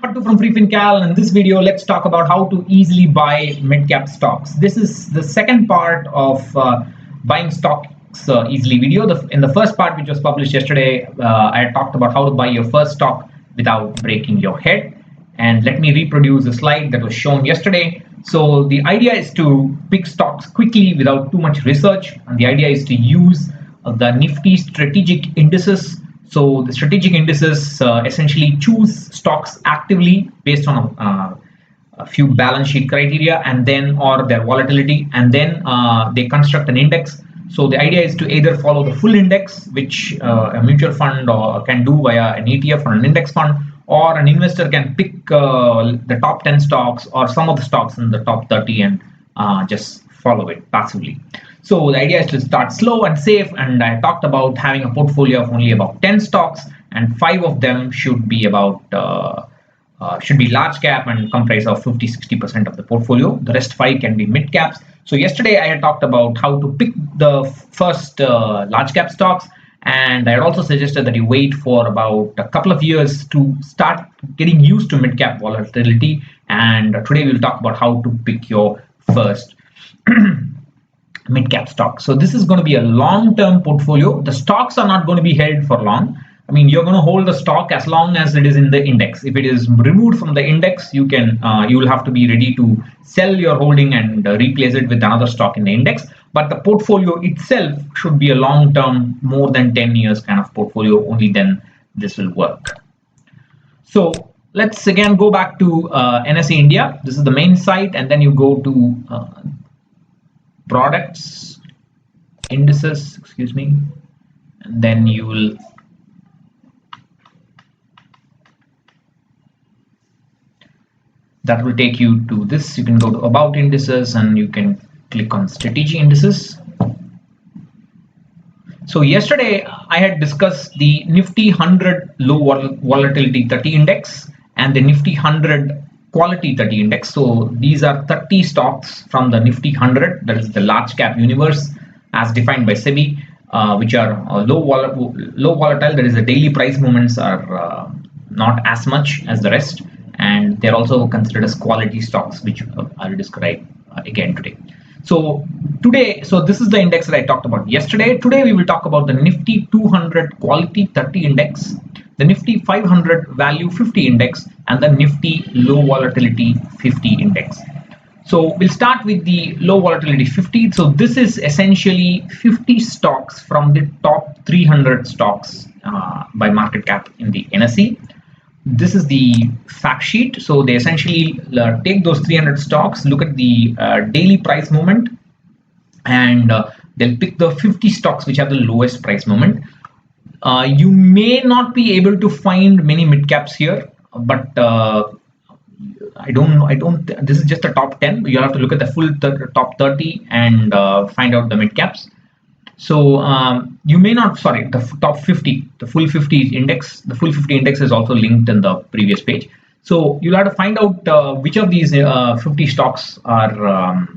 Pattu from FreeFinCal. In this video, let's talk about how to easily buy mid-cap stocks. This is the second part of buying stocks easily video. In the first part, which was published yesterday, I had talked about how to buy your first stock without breaking your head. And let me reproduce a slide that was shown yesterday. So the idea is to pick stocks quickly without too much research. And the idea is to use the Nifty strategic indices. So the strategic indices essentially choose stocks actively based on a few balance sheet criteria and then or their volatility, and then they construct an index. So the idea is to either follow the full index, which a mutual fund can do via an ETF or an index fund, or an investor can pick the top 10 stocks or some of the stocks in the top 30 and just follow it passively. So the idea is to start slow and safe, and I talked about having a portfolio of only about 10 stocks, and 5 of them should be about large cap and comprise of 50-60% of the portfolio. The rest 5 can be mid caps. So yesterday I had talked about how to pick the first large cap stocks, and I had also suggested that you wait for about a couple of years to start getting used to mid cap volatility. And today we'll talk about how to pick your first mid-cap stock. So this is going to be a long-term portfolio. The stocks are not going to be held for long. I mean, you're going to hold the stock as long as it is in the index. If it is removed from the index, you will have to be ready to sell your holding and replace it with another stock in the index. But the portfolio itself should be a long-term, more than 10 years kind of portfolio. Only then this will work. So let's again go back to NSE India. This is the main site, and then you go to products, indices, and then you will that will take you to this. You can go to about indices and you can click on strategic indices. So yesterday I had discussed the Nifty 100 low volatility 30 index and the Nifty 100 quality 30 index. So these are 30 stocks from the Nifty 100, that is the large cap universe as defined by SEBI, which are low volatile. That is, the daily price movements are not as much as the rest, and they're also considered as quality stocks, which I'll describe again today. So this is the index that I talked about yesterday. Today we will talk about the Nifty 200 quality 30 index, the Nifty 500 value 50 index, and the Nifty low volatility 50 index. So we'll start with the low volatility 50. So this is essentially 50 stocks from the top 300 stocks by market cap in the NSE. This is the fact sheet. So they essentially take those 300 stocks, look at the daily price movement, and they'll pick the 50 stocks which have the lowest price movement. You may not be able to find many mid caps here, but I don't. This is just the top 10. You have to look at the full top 30 and find out the mid caps. So you may not. Sorry, the top 50, the full 50 index. The full 50 index is also linked in the previous page. So you'll have to find out which of these 50 stocks are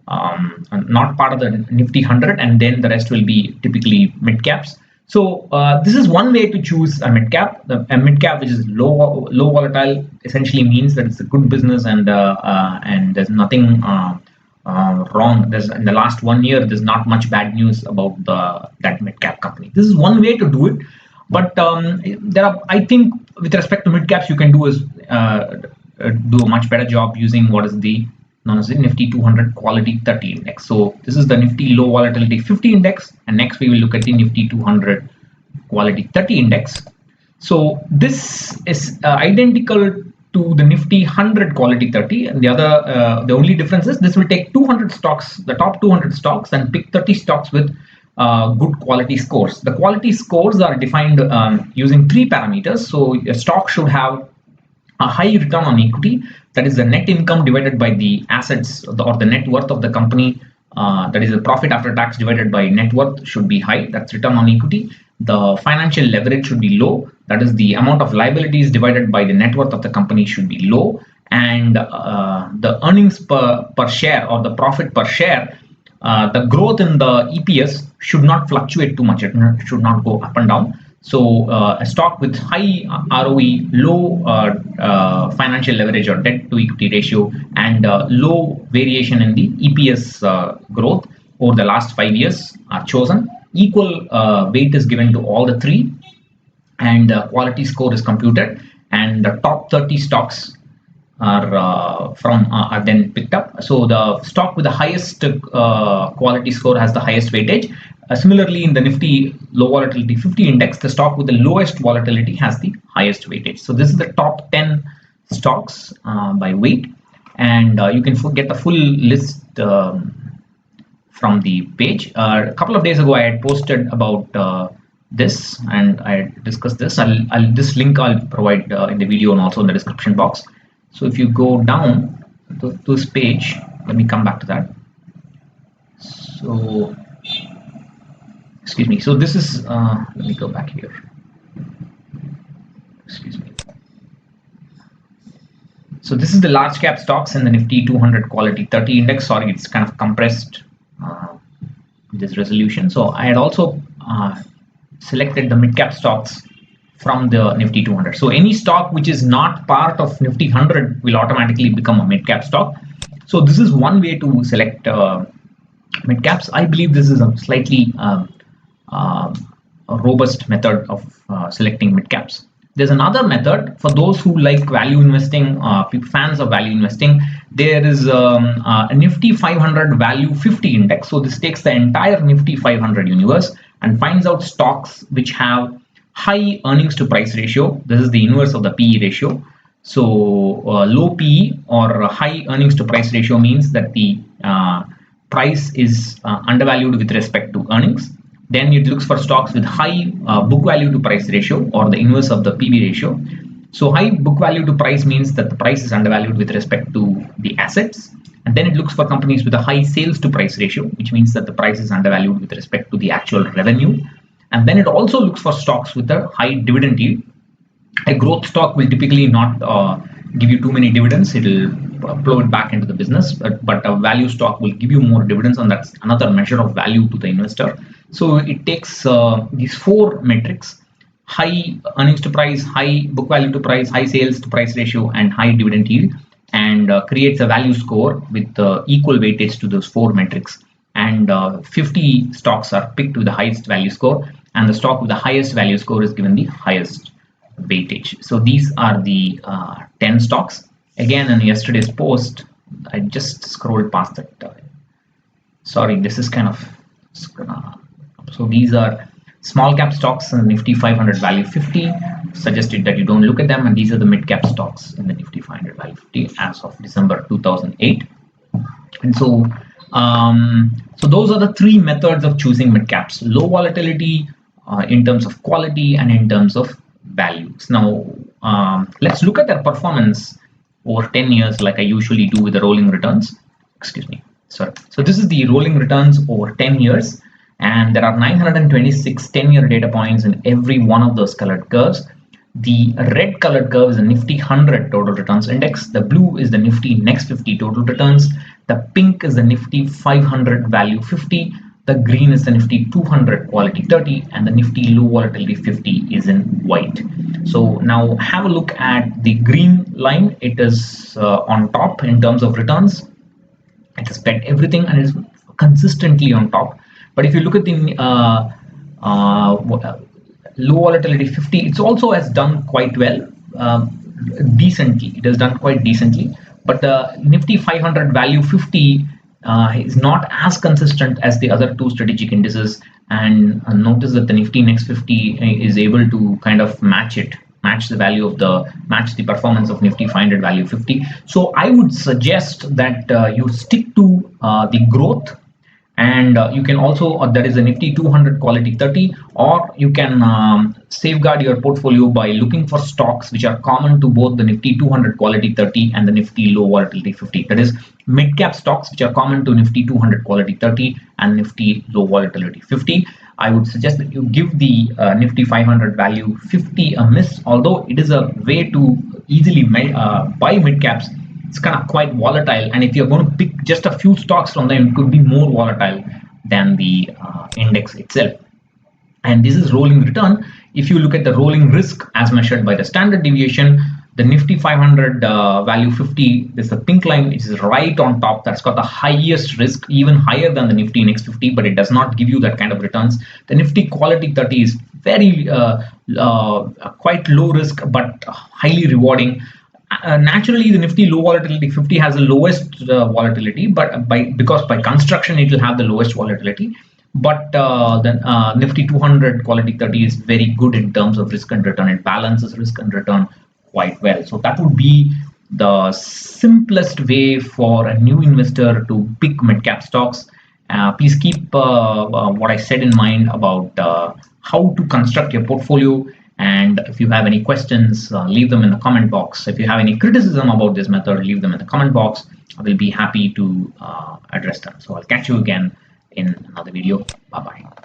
not part of the Nifty 100, and then the rest will be typically mid caps. So this is one way to choose a mid cap. A mid cap which is low volatile essentially means that it's a good business, and there's nothing wrong. In the last 1 year, there's not much bad news about that mid cap company. This is one way to do it, but I think with respect to mid caps, you can do a much better job using what is known as the Nifty 200 quality 30 index. So this is the Nifty low volatility 50 index, and next we will look at the Nifty 200 quality 30 index. So this is identical to the Nifty 100 quality 30, and the only difference is this will take 200 stocks, the top 200 stocks, and pick 30 stocks with good quality scores. The quality scores are defined using 3 parameters. So a stock should have a high return on equity, that is the net income divided by the assets or the net worth of the company, that is the profit after tax divided by net worth should be high, that's return on equity. The financial leverage should be low, that is the amount of liabilities divided by the net worth of the company should be low, and the earnings per share or the profit per share, the growth in the EPS should not fluctuate too much, it should not go up and down. So a stock with high ROE, low financial leverage or debt to equity ratio, and low variation in the EPS growth over the last 5 years are chosen. Equal weight is given to all the three, and quality score is computed, and the top 30 stocks are then picked up. So the stock with the highest quality score has the highest weightage. Similarly, in the Nifty low volatility 50 index, the stock with the lowest volatility has the highest weightage. So this is the top 10 stocks by weight, and you can get the full list from the page. A couple of days ago, I had posted about this, and I discussed this. This link I'll provide in the video and also in the description box. So if you go down to this page, let me come back to that. So excuse me. So this is let me go back here. Excuse me. So this is the large cap stocks in the Nifty 200 quality 30 index. Sorry, it's kind of compressed this resolution. So I had also selected the mid cap stocks from the Nifty 200. So any stock which is not part of Nifty 100 will automatically become a mid cap stock. So this is one way to select mid caps. I believe this is a slightly robust method of selecting mid caps. There's another method for those who like value investing, fans of value investing. There is a Nifty 500 value 50 index. So this takes the entire Nifty 500 universe and finds out stocks which have high earnings to price ratio. This is the inverse of the PE ratio. So low PE or high earnings to price ratio means that the price is undervalued with respect to earnings. Then it looks for stocks with high book value to price ratio, or the inverse of the PB ratio. So high book value to price means that the price is undervalued with respect to the assets. And then it looks for companies with a high sales to price ratio, which means that the price is undervalued with respect to the actual revenue. And then it also looks for stocks with a high dividend yield. A growth stock will typically not give you too many dividends. It will flow it back into the business, but a value stock will give you more dividends, and that's another measure of value to the investor. So it takes these four metrics: high earnings to price, high book value to price, high sales to price ratio, and high dividend yield, and creates a value score with equal weightage to those four metrics. And 50 stocks are picked with the highest value score, and the stock with the highest value score is given the highest weightage. So these are the 10 stocks. Again, in yesterday's post, I just scrolled past it. Sorry, this is kind of so these are small cap stocks in the Nifty 500 value 50. Suggested that you don't look at them, and these are the mid cap stocks in the Nifty 500 value 50 as of December 2008. And so so those are the three methods of choosing mid caps: low volatility in terms of quality and in terms of values. Now let's look at their performance over 10 years, like I usually do with the rolling returns. Excuse me. Sorry. So this is the rolling returns over 10 years, and there are 926 10-year data points in every one of those colored curves. The red colored curve is the Nifty 100 total returns index. The blue is the Nifty next 50 total returns. The pink is the Nifty 500 value 50. The green is the Nifty 200 quality 30, and the Nifty low volatility 50 is in white. So now have a look at the green line. It is on top in terms of returns. It has bet everything and is consistently on top. But if you look at the low volatility 50, it also has done quite well, decently. It has done quite decently. But the Nifty 500 value 50 is not as consistent as the other two strategic indices, and notice that the Nifty next 50 is able to kind of match the performance of Nifty 500 value 50. So I would suggest that you stick to the growth, and you can also there is a Nifty 200 quality 30, or you can safeguard your portfolio by looking for stocks which are common to both the Nifty 200 quality 30 and the Nifty low volatility 50. That is mid cap stocks which are common to Nifty 200 quality 30 and Nifty low volatility 50. I would suggest that you give the Nifty 500 value 50 a miss, although it is a way to easily buy mid caps. It's kind of quite volatile, and if you're going to pick just a few stocks from them, it could be more volatile than the index itself. And this is rolling return. If you look at the rolling risk as measured by the standard deviation, the Nifty 500 value 50, there's a pink line which is right on top. That's got the highest risk, even higher than the Nifty Next 50, but it does not give you that kind of returns. The Nifty Quality 30 is very quite low risk, but highly rewarding. Naturally, the Nifty low volatility 50 has the lowest volatility, but because by construction it will have the lowest volatility. But the Nifty 200 quality 30 is very good in terms of risk and return. It balances risk and return quite well. So that would be the simplest way for a new investor to pick mid-cap stocks. Please keep what I said in mind about how to construct your portfolio. And if you have any questions, leave them in the comment box. If you have any criticism about this method, leave them in the comment box. I will be happy to address them. So I'll catch you again in another video. Bye-bye.